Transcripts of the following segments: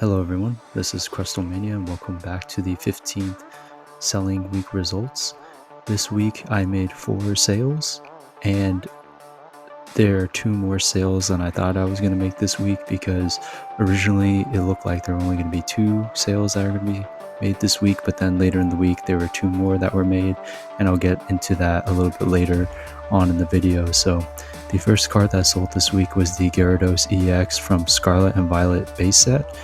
Hello everyone, this is Crustlemania and welcome back to the 15th selling week results. This week I made 4 sales and there are 2 more sales than I thought I was going to make this week because originally it looked like there were only going to be 2 sales that are going to be made this week, but then later in the week there were 2 more that were made, and I'll get into that a little bit later on in the video. So the first card that sold this week was the Gyrados EX from Scarlet and Violet base set.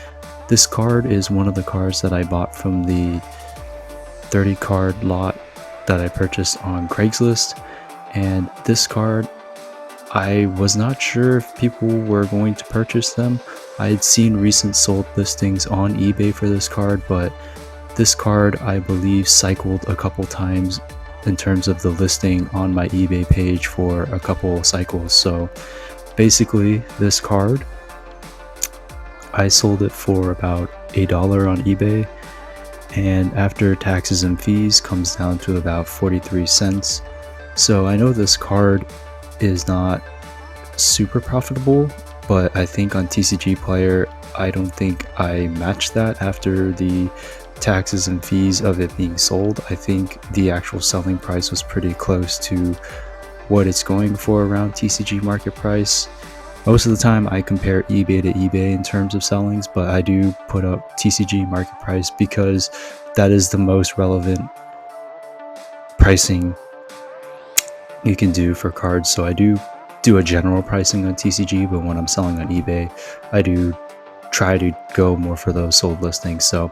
This card is one of the cards that I bought from the 30 card lot that I purchased on Craigslist, and this card, I was not sure if people were going to purchase them. I had seen recent sold listings on eBay for this card, but this card I believe cycled a couple times in terms of the listing on my eBay page for a couple cycles. So basically this card, I sold it for about $1 on eBay, and after taxes and fees comes down to about 43 cents. So I know this card is not super profitable, but I think on TCGPlayer I don't think I matched that after the taxes and fees of it being sold. I think the actual selling price was pretty close to what it's going for around TCG market price. Most of the time I compare eBay to eBay in terms of sellings, but I do put up TCG market price because that is the most relevant pricing you can do for cards. So I do a general pricing on TCG, but when I'm selling on eBay, I do try to go more for those sold listings. So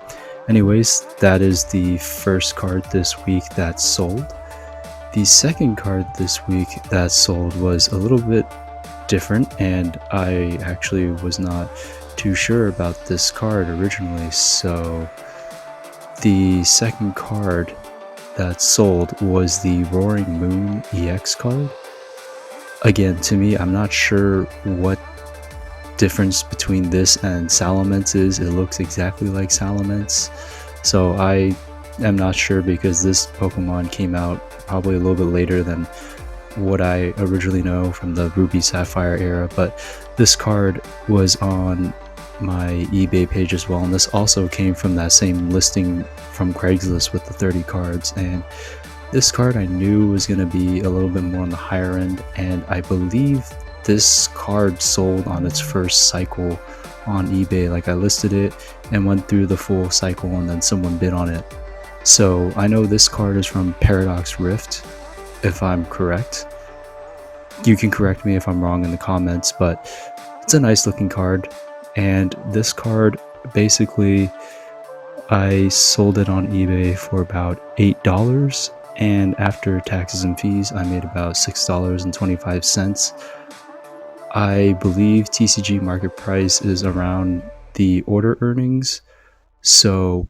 anyways, that is the first card this week that sold. The second card this week that sold was a little bit different, and I actually was not too sure about this card originally. So the second card that sold was the Roaring Moon EX card. Again, to me, I'm not sure what difference between this and Salamence is. It looks exactly like Salamence, so I am not sure because this Pokemon came out probably a little bit later than what I originally know from the Ruby Sapphire era. But this card was on my eBay page as well, and this also came from that same listing from Craigslist with the 30 cards. And this card I knew was going to be a little bit more on the higher end, and I believe this card sold on its first cycle on eBay. Like, I listed it and went through the full cycle and then someone bid on it. So I know this card is from Paradox Rift, if I'm correct. You can correct me if I'm wrong in the comments, but it's a nice looking card. And this card, basically, I sold it on eBay for about $8, and after taxes and fees I made about $6.25. I believe TCG market price is around the order earnings, so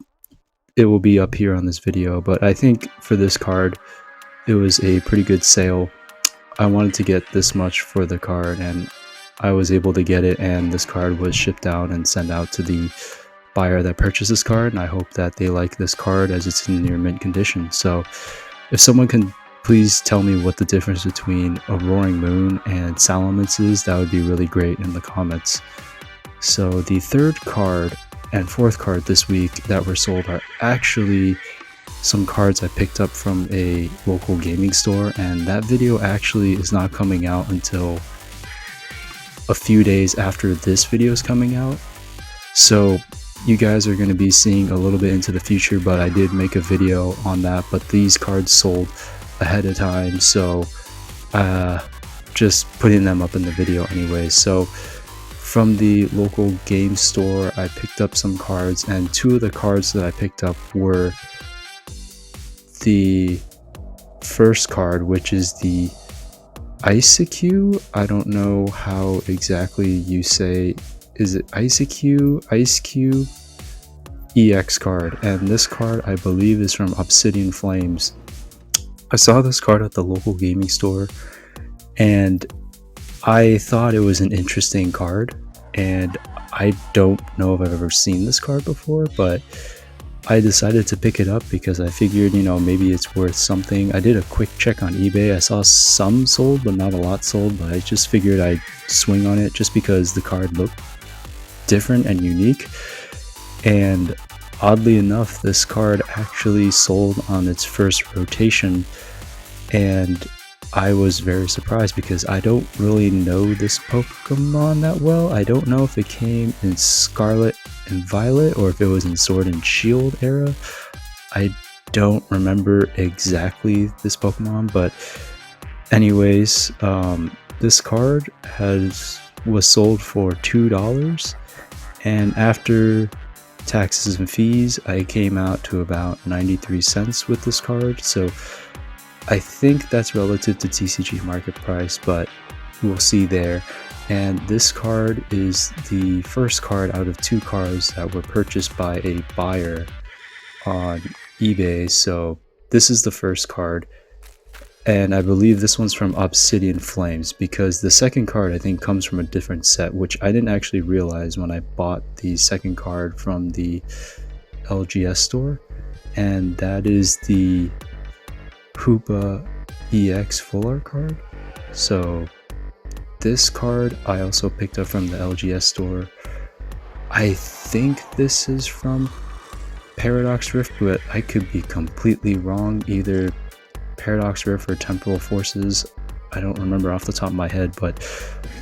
it will be up here on this video. But I think for this card it was a pretty good sale. I wanted to get this much for the card, and I was able to get it, and this card was shipped out and sent out to the buyer that purchased this card, and I hope that they like this card as it's in near mint condition. So if someone can please tell me what the difference between a Roaring Moon and Salamence is, that would be really great in the comments. So the third card and fourth card this week that were sold are actually some cards I picked up from a local gaming store, and that video actually is not coming out until a few days after this video is coming out. So you guys are going to be seeing a little bit into the future, but I did make a video on that. But these cards sold ahead of time, so just putting them up in the video anyway. So from the local game store I picked up some cards, and 2 of the cards that I picked up were the first card, which is the Eiscue. I don't know how exactly you say, is it Eiscue? Eiscue EX card, and this card I believe is from Obsidian Flames. I saw this card at the local gaming store and I thought it was an interesting card, and I don't know if I've ever seen this card before, but I decided to pick it up because I figured, you know, maybe it's worth something. I did a quick check on eBay. I saw some sold, but not a lot sold, but I just figured I'd swing on it just because the card looked different and unique. And oddly enough, this card actually sold on its first rotation, and I was very surprised because I don't really know this Pokemon that well. I don't know if it came in Scarlet and Violet or if it was in Sword and Shield era. I don't remember exactly this Pokemon, but anyways, this card was sold for $2, and after taxes and fees, I came out to about 93 cents with this card. So I think that's relative to TCG market price, but we'll see there. And this card is the first card out of 2 cards that were purchased by a buyer on eBay. So this is the first card, and I believe this one's from Obsidian Flames, because the second card I think comes from a different set, which I didn't actually realize when I bought the second card from the LGS store, and that is the Hoopa EX Full Art card. So this card I also picked up from the LGS store. I think this is from Paradox Rift, but I could be completely wrong. Either Paradox Rift or Temporal Forces, I don't remember off the top of my head, but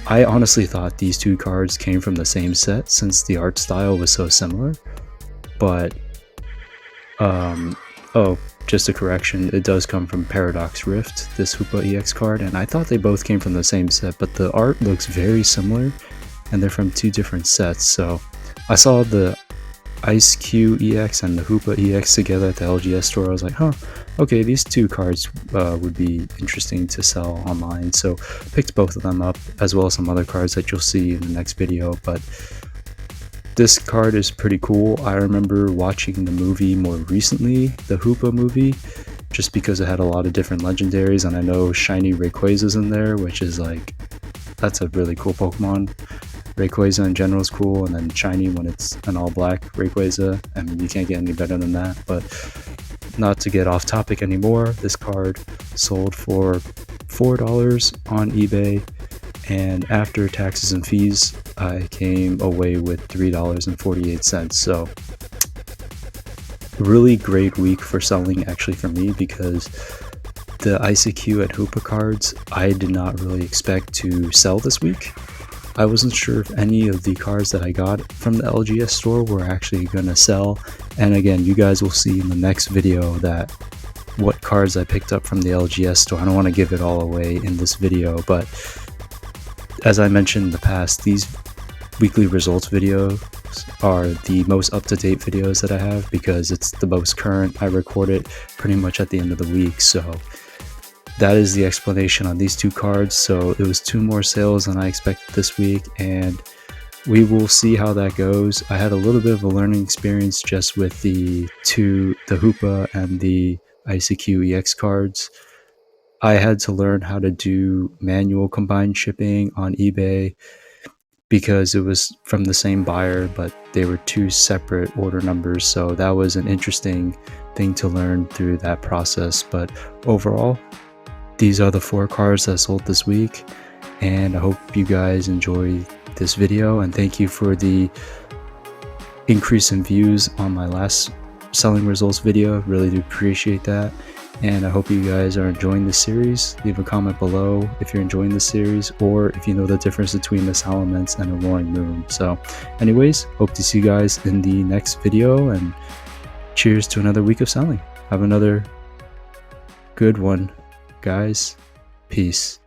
I honestly thought these 2 cards came from the same set since the art style was so similar. But oh, just a correction, it does come from Paradox Rift, this Hoopa EX card, and I thought they both came from the same set, but the art looks very similar and they're from 2 different sets. So I saw the Eiscue EX and the Hoopa EX together at the LGS store. I was like, huh, okay, these 2 cards would be interesting to sell online. So picked both of them up, as well as some other cards that you'll see in the next video. But this card is pretty cool. I remember watching the movie more recently, the Hoopa movie, just because it had a lot of different legendaries, and I know shiny Rayquaza's in there, which is like, that's a really cool Pokemon. Rayquaza in general is cool, and then shiny when it's an all-black Rayquaza. I mean, you can't get any better than that. But not to get off topic anymore, this card sold for $4 on eBay, and after taxes and fees, I came away with $3.48. So really great week for selling, actually, for me, because the Eiscue at Hoopa cards I did not really expect to sell this week. I wasn't sure if any of the cards that I got from the LGS store were actually going to sell, and again, you guys will see in the next video that what cards I picked up from the LGS store. I don't want to give it all away in this video, but as I mentioned in the past, these weekly results videos are the most up-to-date videos that I have because it's the most current. I record it pretty much at the end of the week, so that is the explanation on these 2 cards. So it was 2 more sales than I expected this week, and we will see how that goes. I had a little bit of a learning experience just with the Hoopa and the Eiscue EX cards. I had to learn how to do manual combined shipping on eBay because it was from the same buyer, but they were 2 separate order numbers. So that was an interesting thing to learn through that process. But overall, these are the 4 cards that sold this week, and I hope you guys enjoy this video, and thank you for the increase in views on my last selling results video. Really do appreciate that, and I hope you guys are enjoying this series. Leave a comment below if you're enjoying this series, or if you know the difference between the Salamence and a Roaring Moon. So anyways, hope to see you guys in the next video, and cheers to another week of selling. Have another good one, guys. Peace.